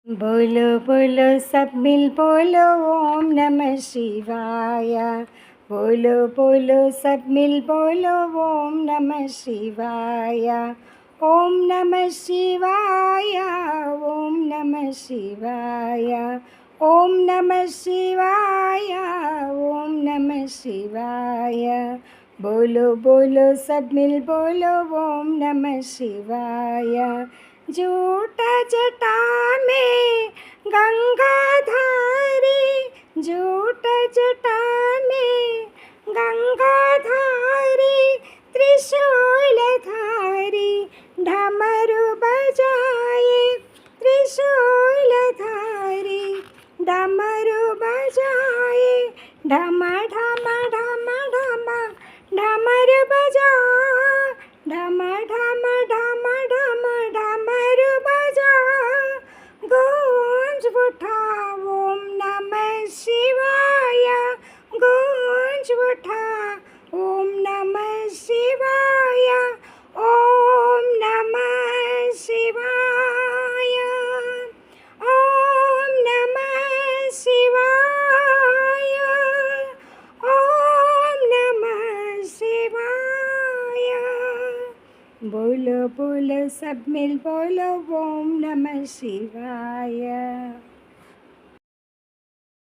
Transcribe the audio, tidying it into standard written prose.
बोलो बोलो सब मिल बोलो ओम नमः शिवाय। बोलो बोलो सब मिल बोलो ओम नमः शिवाय। ओम नमः शिवाय, ओम नमः शिवाय, ओम नमः शिवाय, ओम नमः शिवाय। बोलो बोलो सब मिल बोलो ओम नमः शिवाय। जूटा जटा में गंगाधारी, जूटा जटा में गंगाधारी, त्रिशूलधारी डमरू बजाए, त्रिशूलधारी डमरू बजाए, ढम ढम ढम ढम डमरू बजा, ढम ढम ढम ढम डमरू बजा। गूंज उठा ओम नमः शिवाय, गूंज उठा ओम नमः शिवाय, ओम नमः शिवाय, ओम नमः शिवाय, ओम नमः शिवाय। बोलो बोलो सब मिल बोलो ओम नमः शिवाय।